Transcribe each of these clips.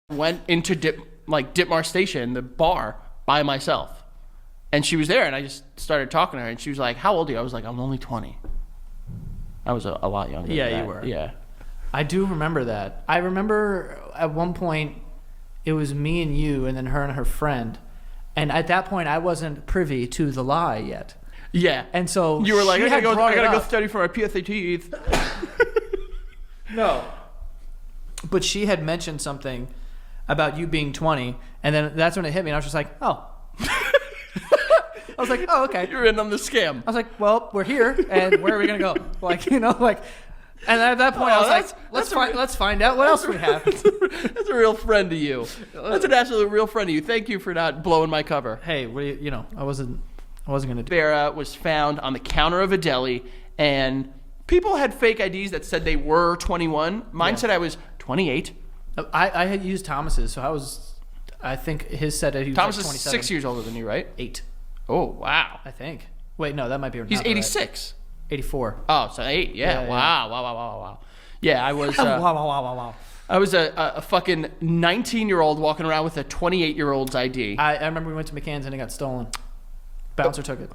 went into Ditmar Station, the bar, by myself. And she was there, and I just started talking to her, and she was like, how old are you? I was like, I'm only 20. I was a lot younger. Yeah, than that. you were. Yeah. I do remember that. I remember at one point it was me and you and then her and her friend. And at that point I wasn't privy to the lie yet. Yeah. And so you were like, I gotta go study. study for my PSATs. No. But she had mentioned something about you being 20, and then that's when it hit me, and I was just like, oh. I was like, oh, okay. You're in on the scam. I was like, well, we're here, and where are we going to go? Like, you know, like, and at that point, I was like, let's find out what else we have. That's a real friend to you. That's an absolute real friend to you. Thank you for not blowing my cover. Hey, what do you know, I wasn't going to do. Vera was found on the counter of a deli, and people had fake IDs that said they were 21. Mine said I was 28. I had used Thomas's, so I think his said that he was Thomas like is 27. 6 years older than you, right? 8. Oh, wow. I think. Wait, no, that might be. He's 86. Right. 84. Oh, so 8. Yeah. Wow. Yeah, I was. Wow. I was a fucking 19-year-old walking around with a 28-year-old's ID. I remember we went to McCann's and it got stolen. Bouncer took it.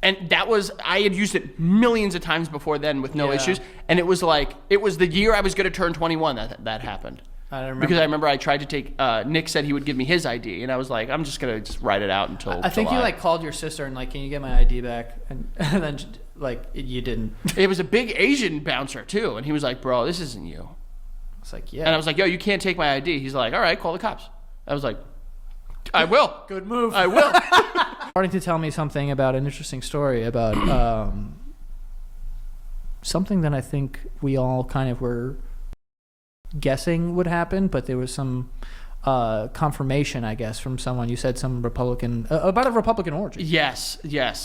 And that was, I had used it millions of times before then with no issues. And it was the year I was going to turn 21 that happened. I remember. Because I remember I tried to take, Nick said he would give me his ID. And I was like, I'm just going to just write it out until I think July. you like called your sister and like, can you get my ID back? And then like, you didn't. It was a big Asian bouncer too. And he was like, bro, this isn't you. It's like, yeah. And I was like, yo, you can't take my ID. He's like, all right, call the cops. I was like, I will. Good move. I will. Starting to tell me something about an interesting story about something that I think we all kind of were guessing would happen, but there was some confirmation, I guess, from someone. You said some Republican about a Republican orgy. Yes.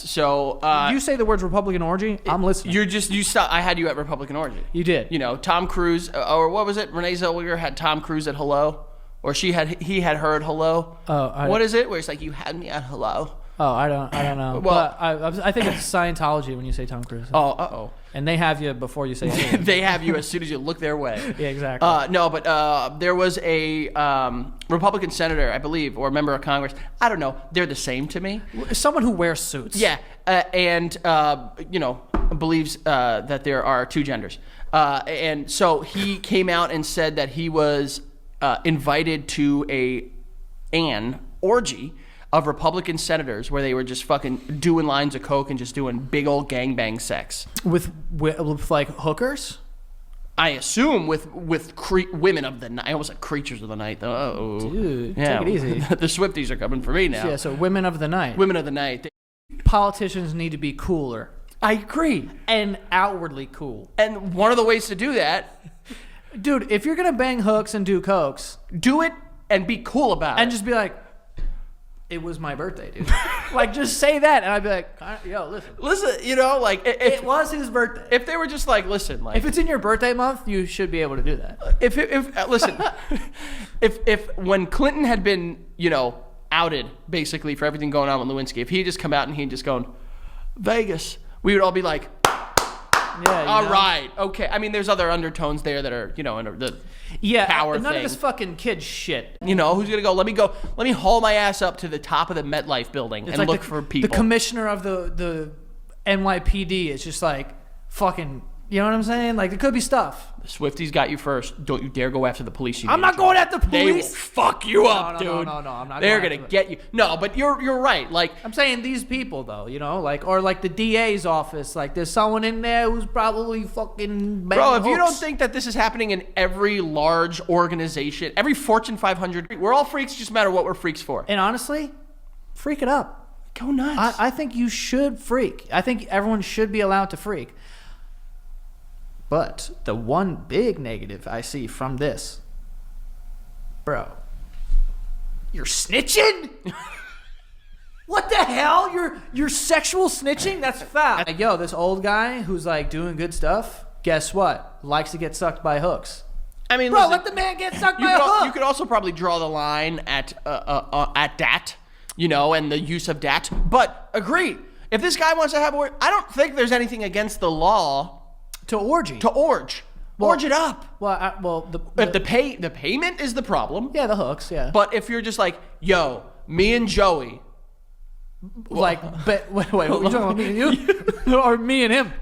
So You say the words Republican orgy, I'm listening. you stop. I had you at Republican orgy. You did. You know, Tom Cruise, or what was it? Renee Zellweger had Tom Cruise at Hello, or he had her at Hello. Oh, what is it? Where it's like, you had me at Hello. Oh, I don't know. Well, but I think it's Scientology when you say Tom Cruise. Oh. And they have you before you say anything. They have you as soon as you look their way. Yeah, exactly. No, but there was a Republican senator, I believe, or a member of Congress. I don't know. They're the same to me. Someone who wears suits. Yeah, and believes that there are two genders. And so he came out and said that he was invited to an orgy of Republican senators where they were just fucking doing lines of coke and just doing big old gangbang sex. With like hookers? I assume with women of the night. I almost said creatures of the night, though. Uh-oh. Dude, take it easy. The Swifties are coming for me now. Yeah, so women of the night. Women of the night. Politicians need to be cooler. I agree. And outwardly cool. And one of the ways to do that... Dude, if you're going to bang hooks and do cokes... Do it and be cool about it. And just be like... It was my birthday, dude. Like, just say that, and I'd be like, yo, listen, like... it was his birthday. If they were just like, listen, like... If it's in your birthday month, you should be able to do that. Listen, if when Clinton had been, outed, basically, for everything going on with Lewinsky, if he had just come out and he'd just gone, Vegas, we would all be like... Yeah. All right. Okay. I mean, there's other undertones there that are, under the power none thing. of this fucking kid shit. Who's gonna go? Let me haul my ass up to the top of the MetLife building and like look for people. The commissioner of the NYPD is just like fucking. You know what I'm saying? Like, there could be stuff. The Swifties got you first. Don't you dare go after the police. I'm not going after the police. They will fuck you up, dude. No, I'm not. They're gonna get you. No, but you're right. Like, I'm saying these people though, or like the DA's office. Like, there's someone in there who's probably fucking. Bro, if you don't think that this is happening in every large organization, every Fortune 500, we're all freaks. Just matter what we're freaks for. And honestly, freak it up. Go nuts. I think you should freak. I think everyone should be allowed to freak. But the one big negative I see from this, bro, you're snitching? What the hell? You're sexual snitching? That's foul. Like, yo, this old guy who's like doing good stuff, guess what? Likes to get sucked by hooks. I mean, bro, listen, let the man get sucked by a hook. You could also probably draw the line at dat, and the use of dat. But agree, if this guy wants to have I don't think there's anything against the law. To orgy. To orge. Orge it up. Well, If the payment is the problem, yeah, the hooks, yeah. but if you're just like, yo, me and Joey, Like, but wait, what are you talking about? Me and you, or me and him?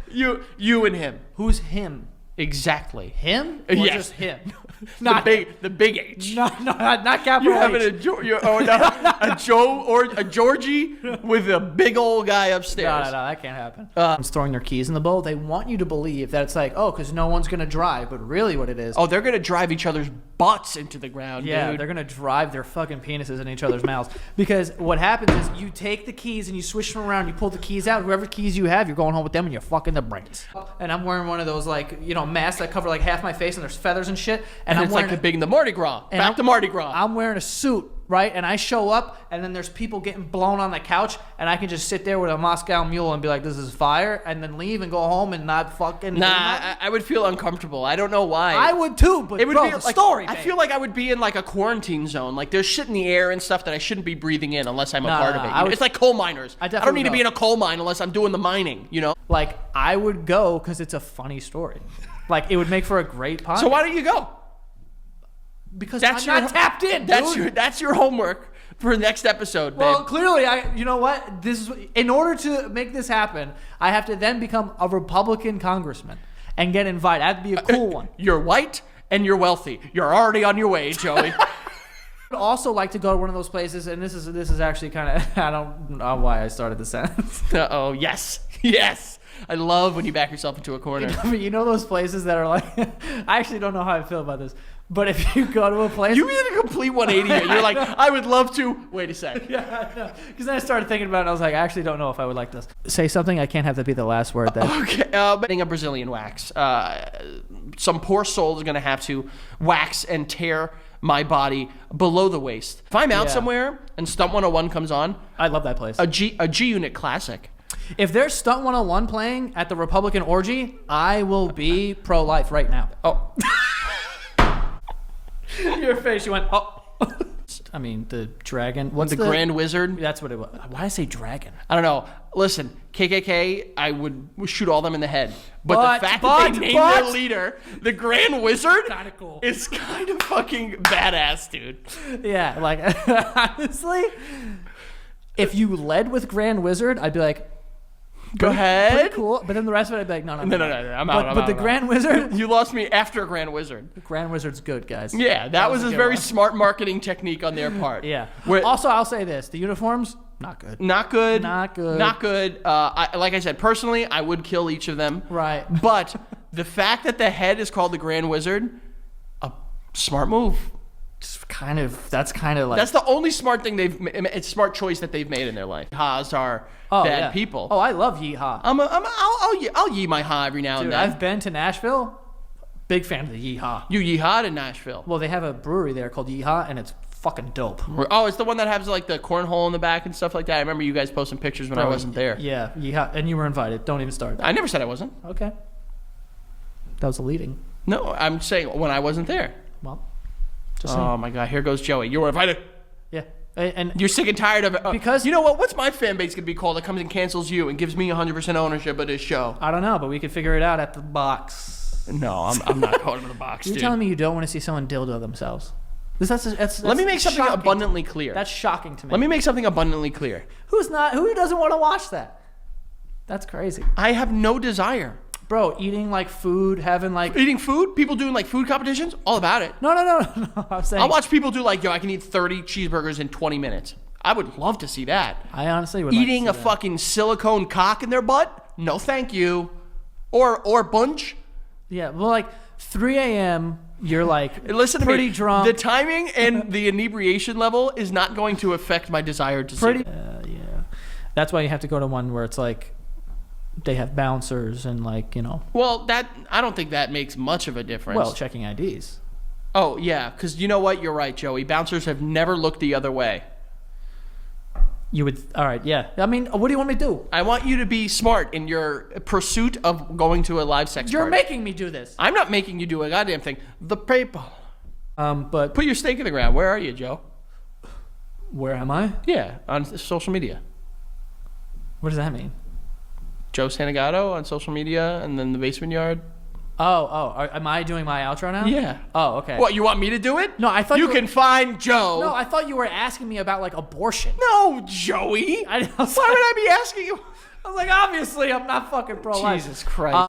you and him, Who's him? Exactly. Him? Or Yes. just him? the big H. No, not capital You're having H. a Joe or a Georgie with a big old guy upstairs. No, that can't happen. Someone's throwing their keys in the bowl. They want you to believe that it's like, oh, because no one's gonna drive, but really, what it is? Oh, they're gonna drive each other's butts into the ground, Yeah, dude. they're gonna drive their fucking penises in each other's mouths. Because what happens is you take the keys and you switch them around. You pull the keys out. Whoever keys you have, you're going home with them and you're fucking their brains. And I'm wearing one of those like masks that cover like half my face and there's feathers and shit. And I'm it's wearing like the big in the Mardi Gras. Back to Mardi Gras. I'm wearing a suit, right? And I show up, and then there's people getting blown on the couch, and I can just sit there with a Moscow Mule and be like, "This is fire," and then leave and go home and not fucking. Nah, I would feel uncomfortable. I don't know why. I would too, but It would bro, be the like, story. I babe. feel like I would be in like a quarantine zone. Like there's shit in the air and stuff that I shouldn't be breathing in unless I'm a part of it. I would- It's like coal miners. I I don't definitely need to would be go. in a coal mine unless I'm doing the mining. like I would go because it's a funny story. Like it would make for a great podcast. So why don't you go? Because That's I'm your not tapped in. Dude. That's your homework for the next episode, babe. Well, clearly, you know what? This is in order to make this happen, I have to then become a Republican congressman and get invited. I have to be a cool one. You're white and you're wealthy. You're already on your way, Joey. I'd also like to go to one of those places, and this is actually kind of I don't know why I started the sentence. Uh-oh, yes. I love when you back yourself into a corner. But you know those places that are like I actually don't know how I feel about this, but if you go to a place, You did a complete 180 here. You're like, I would love to. Wait a sec. yeah, I know. Because then I started thinking about it, and I was like, I actually don't know if I would like this. Say something. I can't have that be the last word. Then Okay, but a Brazilian wax. Some poor soul is going to have to wax and tear my body below the waist. If I'm out Yeah. somewhere and Stunt 101 comes on, I love that place. a G Unit classic. If there's Stunt 101 playing at the Republican orgy, I will be pro-life right now. Oh, Your face, you went, oh. I mean, the dragon. What's the Grand Wizard. That's what it was. Why did I say dragon? I don't know. Listen, KKK, I would shoot all them in the head. But the fact but- that they named their leader the Grand Wizard Kinda cool. is kind of fucking badass, dude. Yeah, like, honestly, if you led with Grand Wizard, I'd be like, Go ahead. pretty cool. But then the rest of it, I'd be like, no, No, I'm out. But the Grand Wizard, You lost me after Grand Wizard. Grand Wizard's good, guys. Yeah, that was a a good very one. smart marketing technique on their part. Yeah. Where- Also, I'll say this: the uniforms, not good. Not good. Not good. Not good. Like I said, personally, I would kill each of them. Right. But the fact that the head is called the Grand Wizard, a smart move. That's kind of like That's the only smart thing it's smart choice that they've made in their life. Ha's are bad people. Oh, I love Yeehaw. I'll yee my ha every now Dude, and then. I've been to Nashville. Big fan of the Yeehaw. You yeehawed in Nashville. Well, they have a brewery there called Yeehaw, and it's fucking dope. Oh, it's the one that has like the cornhole in the back and stuff like that. I remember you guys posting pictures when I wasn't there. Yeah, Yeehaw, and you were invited. Don't even start. I never said I wasn't. Okay. That was a leading. No, I'm saying when I wasn't there. Well, just saying. Oh my God, here goes Joey. You were invited. Yeah, and You're sick and tired of it. Because- you know what? What's my fan base gonna be called that comes and cancels you and gives me 100% ownership of this show? I don't know, but we could figure it out at the box. No, I'm not calling him the box, You're dude. telling me you don't want to see someone dildo themselves? That's Let me make something shocking. abundantly clear. That's shocking to me. Let me make something abundantly clear. Who doesn't want to watch that? That's crazy, I have no desire. bro. Eating like food, having like Eating food, people doing like food competitions, all about it. no. I'm saying I'll watch people do like, yo, I can eat 30 cheeseburgers in 20 minutes. I would love to see that. I honestly would Eating like a to see that. fucking silicone cock in their butt? No, thank you. Or bunch. Yeah, well, like 3 a.m. You're like Listen to pretty me. drunk. The timing and the inebriation level is not going to affect my desire to see it. Yeah. That's why you have to go to one where it's like they have bouncers and like Well, I don't think that makes much of a difference. well checking IDs. Oh, yeah, because you know what? You're right, Joey. Bouncers have never looked the other way. You would all right, yeah. I mean, what do you want me to do? I want you to be smart in your pursuit of going to a live sex You're party. making me do this. I'm not making you do a goddamn thing. The paper. But Put your stake in the ground. Where are you, Joe? where am I? Yeah, on social media. What does that mean? Joe Santagato on social media, and then the basement yard. Am I doing my outro now? Yeah. Oh, okay. What, you want me to do it? No, I thought you you were- can find Joe. No, I thought you were asking me about like abortion. No, Joey. I was Why would I be asking you? I was like, obviously, I'm not fucking pro-life. Jesus Christ.